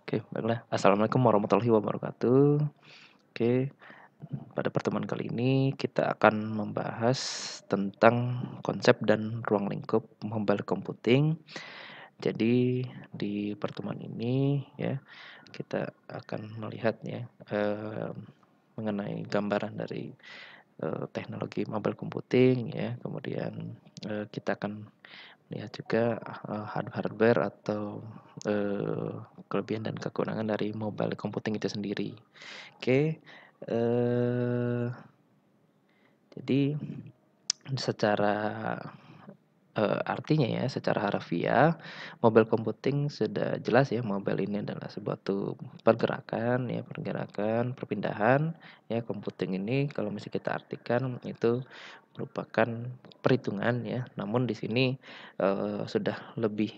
Oke, baiklah. Assalamualaikum warahmatullahi wabarakatuh. Oke, pada pertemuan kali ini kita akan membahas tentang konsep dan ruang lingkup mobile computing. Jadi di pertemuan ini ya, kita akan melihat ya, mengenai gambaran dari teknologi mobile computing ya, kemudian kita akan lihat juga hardware atau kelebihan dan kekurangan dari mobile computing itu sendiri. Oke, eh, jadi secara artinya ya, secara harfiah, mobile computing sudah jelas ya, mobile ini adalah suatu pergerakan ya, pergerakan, perpindahan ya. Computing ini kalau misalnya kita artikan itu merupakan perhitungan ya, namun di sini, sudah lebih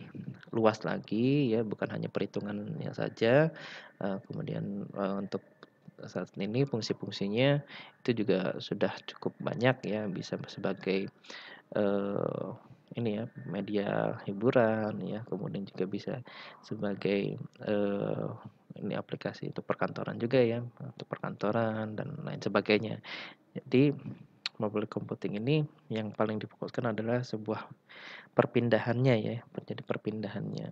luas lagi ya, bukan hanya perhitungannya saja, kemudian, untuk saat ini fungsi-fungsinya itu juga sudah cukup banyak ya, bisa sebagai Eee, ini ya, media hiburan ya, kemudian juga bisa sebagai, ini aplikasi untuk perkantoran juga ya, untuk perkantoran dan lain sebagainya. Jadi, mobile computing ini yang paling difokuskan adalah sebuah perpindahannya ya, jadi perpindahannya.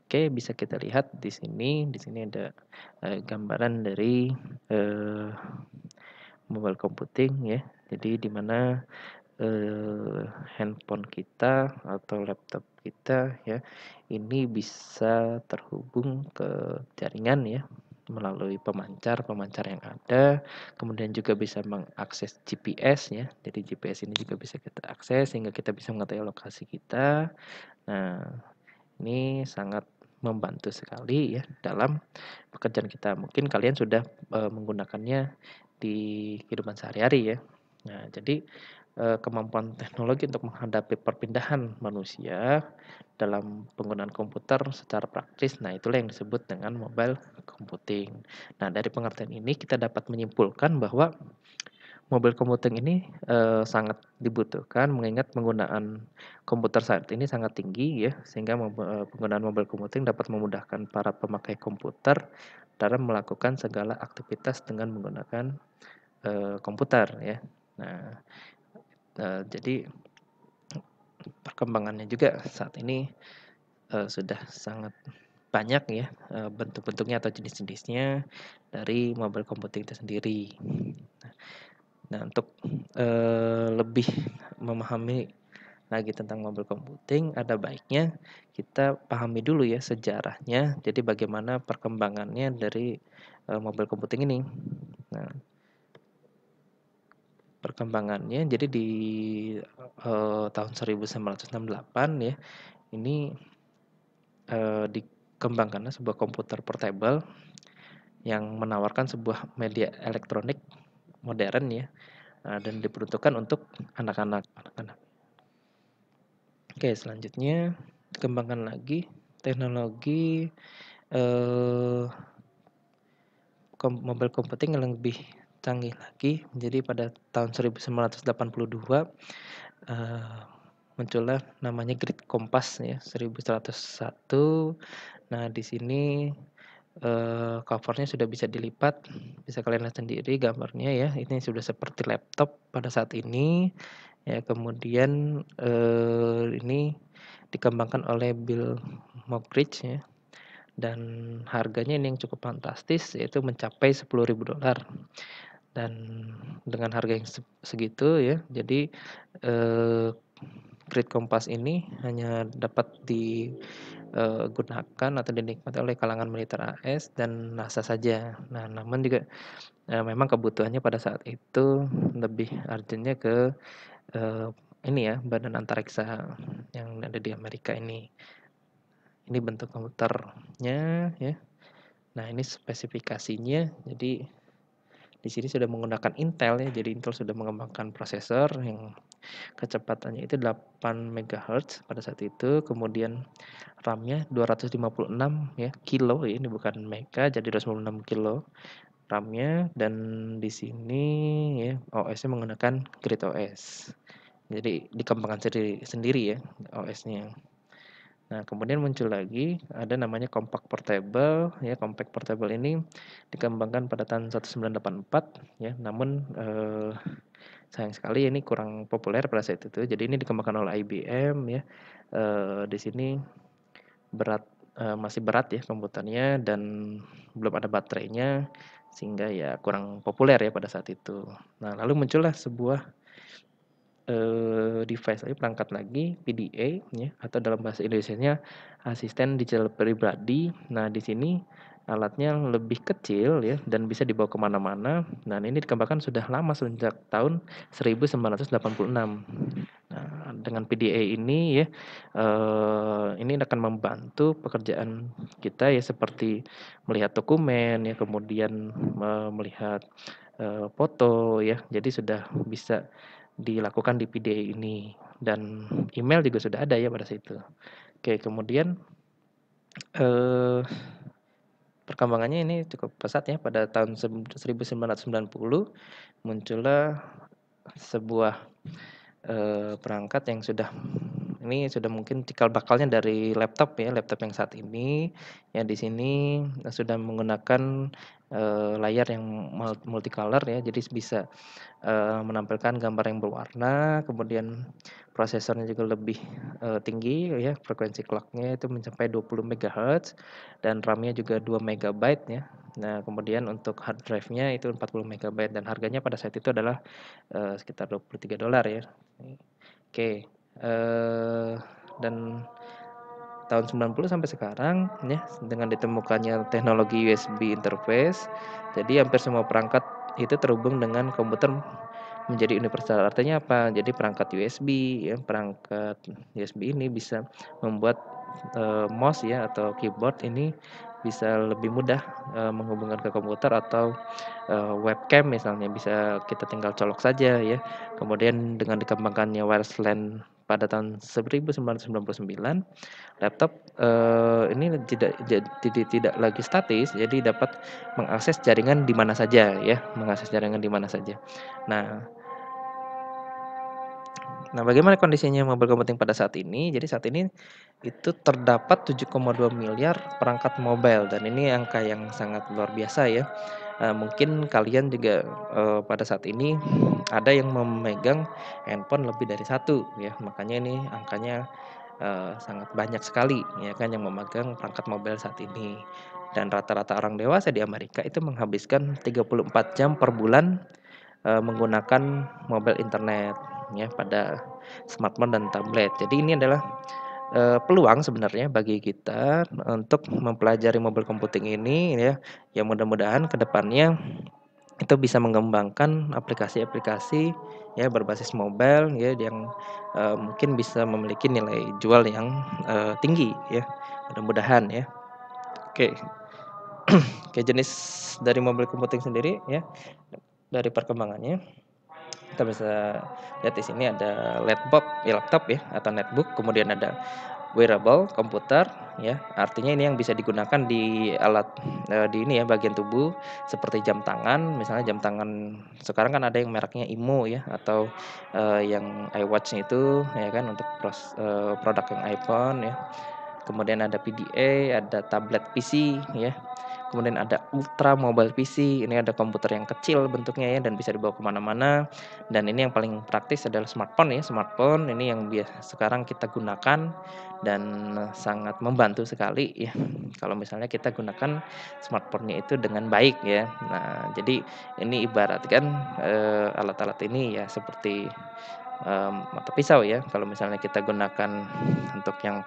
Oke, bisa kita lihat di sini ada, gambaran dari, eee, mobile computing ya. Jadi di mana handphone kita atau laptop kita ya, ini bisa terhubung ke jaringan ya, melalui pemancar-pemancar yang ada, kemudian juga bisa mengakses GPS ya. Jadi GPS ini juga bisa kita akses sehingga kita bisa mengetahui lokasi kita. Nah, ini sangat membantu sekali ya dalam pekerjaan kita. Mungkin kalian sudah, menggunakannya di kehidupan sehari-hari ya. Nah, jadi, kemampuan teknologi untuk menghadapi perpindahan manusia dalam penggunaan komputer secara praktis, nah itulah yang disebut dengan mobile computing. Nah, dari pengertian ini kita dapat menyimpulkan bahwa mobile computing ini, sangat dibutuhkan mengingat penggunaan komputer saat ini sangat tinggi ya, sehingga penggunaan mobile computing dapat memudahkan para pemakai komputer dalam melakukan segala aktivitas dengan menggunakan, komputer ya. Nah, jadi perkembangannya juga saat ini, sudah sangat banyak ya, bentuk-bentuknya atau jenis-jenisnya dari mobile computing itu sendiri. Nah, untuk, lebih memahami lagi tentang mobile computing, ada baiknya kita pahami dulu ya sejarahnya, jadi bagaimana perkembangannya dari, mobile computing ini. Nah, perkembangannya jadi di, tahun 1968 ya, ini, dikembangkannya sebuah komputer portable yang menawarkan sebuah media elektronik modern ya, dan diperuntukkan untuk anak-anak. Oke, selanjutnya dikembangkan lagi teknologi, eee, mobile computing yang lebih canggih lagi. Jadi pada tahun 1982, eee, muncullah namanya grid kompas ya, 1101. Nah, di sini, cover sudah bisa dilipat, bisa kalian lihat sendiri gambarnya ya, ini sudah seperti laptop pada saat ini. Ya, kemudian, ini dikembangkan oleh Bill Moggridge ya, dan harganya ini yang cukup fantastis yaitu mencapai $10.000. Dan dengan harga yang segitu ya, jadi, eee, Grid Kompas ini hanya dapat gunakan atau dinikmati oleh kalangan militer AS dan NASA saja. Nah, namun juga, memang kebutuhannya pada saat itu lebih urgent ke Eee, ini ya, Badan Antariksa yang ada di Amerika ini. Ini bentuk komputernya ya. Nah, ini spesifikasinya, jadi di sini sudah menggunakan Intel ya, jadi Intel sudah mengembangkan prosesor yang kecepatannya itu 8 megahertz pada saat itu, kemudian RAM-nya 256 ya, kilo ya, ini bukan mega, jadi 256 kilo RAM-nya, dan di sini ya OS-nya menggunakan Grid OS. Jadi dikembangkan sendiri sendiri ya OS-nya. Nah, kemudian muncul lagi ada namanya compact portable ya. Compact portable ini dikembangkan pada tahun 1984 ya, namun sayang sekali ini kurang populer pada saat itu. Jadi ini dikembangkan oleh IBM ya. Di sini masih berat ya komputernya dan belum ada baterainya sehingga ya kurang populer ya pada saat itu. Nah, lalu muncullah sebuah device lagi, perangkat lagi, PDA ya, atau dalam bahasa Indonesianya asisten digital pribadi. Nah, di sini alatnya lebih kecil ya dan bisa dibawa kemana mana. Nah, ini dikembangkan sudah lama sejak tahun 1986. Nah, dengan PDA ini ya, ini akan membantu pekerjaan kita ya seperti melihat dokumen ya, kemudian melihat, foto ya. Jadi sudah bisa dilakukan di PDA ini dan email juga sudah ada ya pada saat itu. Oke, kemudian, eee, perkembangannya ini cukup pesat ya. Pada tahun 1990 muncullah sebuah, perangkat yang sudah mungkin cikal bakalnya dari laptop ya, laptop yang saat ini, yang di sini sudah menggunakan, layar yang multicolor ya, jadi bisa menampilkan gambar yang berwarna, kemudian prosesornya juga lebih, tinggi ya, frekuensi clock-nya itu mencapai 20 megahertz dan RAM-nya juga 2 megabyte ya. Nah, kemudian untuk hard drive-nya itu 40 megabyte dan harganya pada saat itu adalah, sekitar $23 ya. Oke, dan tahun 90 sampai sekarang ya, dengan ditemukannya teknologi USB interface, jadi hampir semua perangkat itu terhubung dengan komputer menjadi universal. Artinya apa? Jadi perangkat USB ya, perangkat USB ini bisa membuat, mouse ya atau keyboard ini bisa lebih mudah, menghubungkan ke komputer atau, webcam misalnya bisa kita tinggal colok saja ya. Kemudian dengan dikembangkannya wireless LAN pada tahun 1999, laptop, ini tidak lagi statis, jadi dapat mengakses jaringan di mana saja ya, mengakses jaringan di mana saja. Nah nah, bagaimana kondisinya mobile computing pada saat ini? Jadi saat ini itu terdapat 7,2 miliar perangkat mobile dan ini angka yang sangat luar biasa ya. Mungkin kalian juga, pada saat ini ada yang memegang handphone lebih dari satu ya, makanya ini angkanya, sangat banyak sekali ya kan yang memegang perangkat mobile saat ini. Dan rata-rata orang dewasa di Amerika itu menghabiskan 34 jam per bulan menggunakan mobile internet ya pada smartphone dan tablet. Jadi ini adalah, peluang sebenarnya bagi kita untuk mempelajari mobile computing ini ya, yang mudah-mudahan ke depannya itu bisa mengembangkan aplikasi-aplikasi ya berbasis mobile ya yang, mungkin bisa memiliki nilai jual yang, tinggi ya, mudah-mudahan ya. Oke. Oke, jenis dari mobile computing sendiri ya, dari perkembangannya kita bisa lihat di sini ada laptop ya atau netbook, kemudian ada wearable komputer ya, artinya ini yang bisa digunakan di alat, di ini ya bagian tubuh seperti jam tangan, misalnya jam tangan sekarang kan ada yang mereknya IMO ya atau, yang iWatch itu ya kan untuk produk yang iPhone ya. Kemudian ada PDA, ada tablet PC ya. Kemudian ada Ultra Mobile PC, ini ada komputer yang kecil bentuknya ya dan bisa dibawa kemana mana dan ini yang paling praktis adalah smartphone ya, smartphone ini yang sekarang kita gunakan dan sangat membantu sekali ya, kalau misalnya kita gunakan smartphone-nya itu dengan baik ya. Nah, jadi ini ibaratkan, alat-alat ini ya seperti, mata pisau ya, kalau misalnya kita gunakan untuk yang,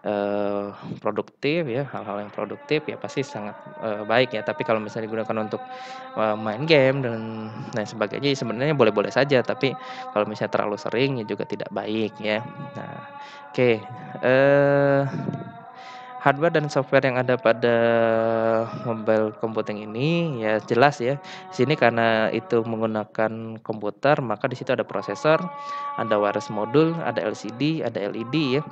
eee, produktif ya, hal-hal yang produktif ya pasti sangat, baik ya. Tapi kalau misalnya digunakan untuk, main game dan lain sebagainya, ya sebenarnya boleh-boleh saja, tapi kalau misalnya terlalu sering ya juga tidak baik ya. Nah, oke, hardware dan software yang ada pada mobile computing ini ya jelas ya, di sini karena itu menggunakan komputer maka di situ ada prosesor, ada wireless modul, ada LCD, ada LED ya,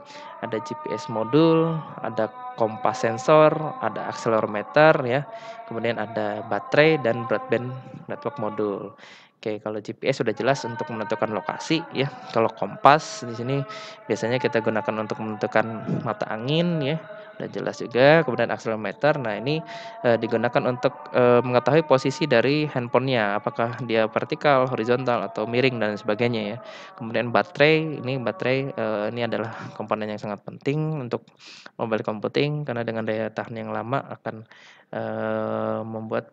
ada GPS modul, ada kompas sensor, ada accelerometer ya, kemudian ada baterai dan broadband network modul. Oke, kalau GPS sudah jelas untuk menentukan lokasi ya. Kalau kompas di sini biasanya kita gunakan untuk menentukan mata angin ya, udah jelas juga. Kemudian akselerometer, nah ini, digunakan untuk, mengetahui posisi dari handphonenya, apakah dia vertikal, horizontal, atau miring dan sebagainya ya. Kemudian baterai, ini adalah komponen yang sangat penting untuk mobile computing karena dengan daya tahan yang lama akan, membuat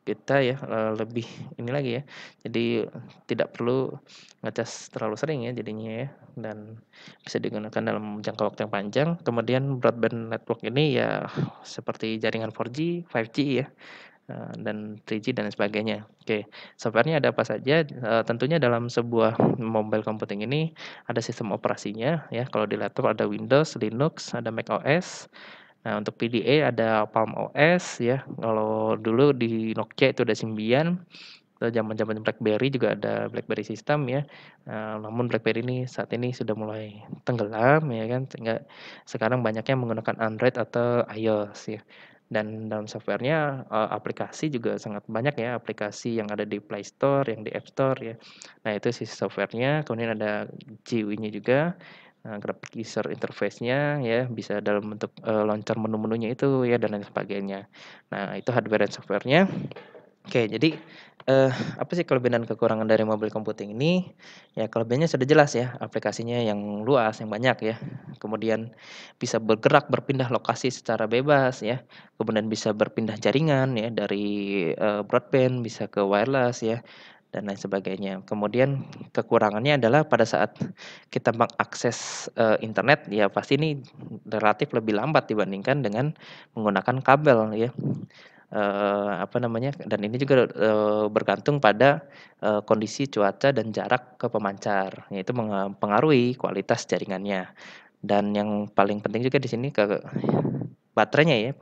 kita ya, lebih ini lagi ya, jadi tidak perlu ngecas terlalu sering ya jadinya ya, dan bisa digunakan dalam jangka waktu yang panjang. Kemudian broadband network ini ya seperti jaringan 4G, 5G ya, dan 3G dan sebagainya. Oke, software-nya ada apa saja? Tentunya dalam sebuah mobile computing ini ada sistem operasinya ya, kalau di laptop ada Windows, Linux, ada macOS. Nah, untuk PDA ada Palm OS ya, kalau dulu di Nokia itu ada Symbian, zaman-zaman BlackBerry juga ada BlackBerry System ya, namun BlackBerry ini saat ini sudah mulai tenggelam ya kan, sehingga sekarang banyaknya menggunakan Android atau iOS ya. Dan dalam software-nya, aplikasi juga sangat banyak ya, aplikasi yang ada di Play Store, yang di App Store ya. Nah, itu sisi software-nya, kemudian ada GUI-nya juga, graphic user interface-nya ya, bisa dalam bentuk, launcher menu-menunya itu ya, dan lain sebagainya. Nah, itu hardware dan software-nya. Oke, jadi, apa sih kelebihan dan kekurangan dari mobile computing ini? Ya kelebihannya sudah jelas ya, aplikasinya yang luas, yang banyak ya. Kemudian bisa bergerak, berpindah lokasi secara bebas ya. Kemudian bisa berpindah jaringan ya dari, broadband bisa ke wireless ya, dan lain sebagainya. Kemudian kekurangannya adalah pada saat kita mengakses, internet ya pasti ini relatif lebih lambat dibandingkan dengan menggunakan kabel ya. Apa namanya, dan ini juga, bergantung pada, kondisi cuaca dan jarak ke pemancar, yaitu mempengaruhi kualitas jaringannya. Dan yang paling penting juga di sini ke baterainya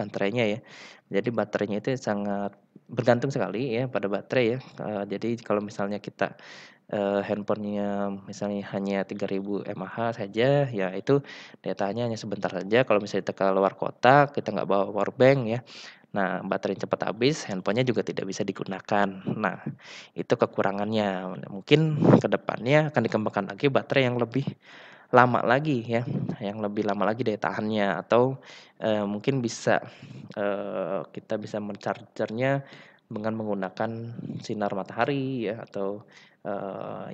ya. Jadi baterainya itu sangat bergantung sekali ya pada baterai ya, jadi kalau misalnya kita, handphone-nya misalnya hanya 3000 mAh saja, ya itu daya tahannya hanya sebentar saja. Kalau misalnya kita ke luar kota, kita nggak bawa powerbank ya, nah baterai cepat habis, handphone-nya juga tidak bisa digunakan. Nah, itu kekurangannya. Mungkin ke depannya akan dikembangkan lagi baterai yang lebih lama lagi ya, yang lebih lama lagi daya tahannya atau, mungkin bisa, kita bisa men-charger-nya dengan menggunakan sinar matahari ya atau,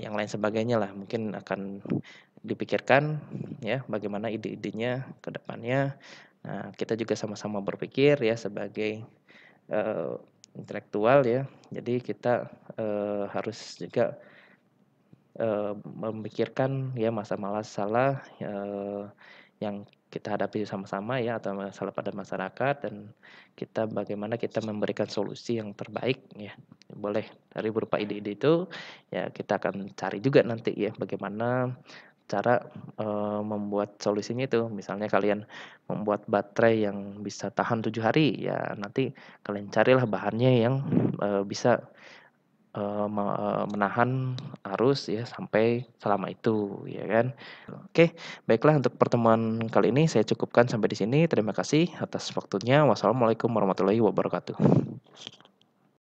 yang lain sebagainya lah. Mungkin akan dipikirkan ya bagaimana ide-idenya ke depannya. Nah, kita juga sama-sama berpikir ya sebagai, eee, intelektual ya. Jadi kita, harus juga memikirkan ya masalah-masalah, yang kita hadapi sama-sama ya atau masalah pada masyarakat dan bagaimana kita memberikan solusi yang terbaik ya. Boleh dari berupa ide-ide itu, ya kita akan cari juga nanti ya bagaimana cara, membuat solusinya itu. Misalnya kalian membuat baterai yang bisa tahan 7 hari, ya nanti kalian carilah bahannya yang, bisa menahan arus ya sampai selama itu, ya kan. Oke, baiklah untuk pertemuan kali ini saya cukupkan sampai di sini. Terima kasih atas waktunya. Wassalamualaikum warahmatullahi wabarakatuh.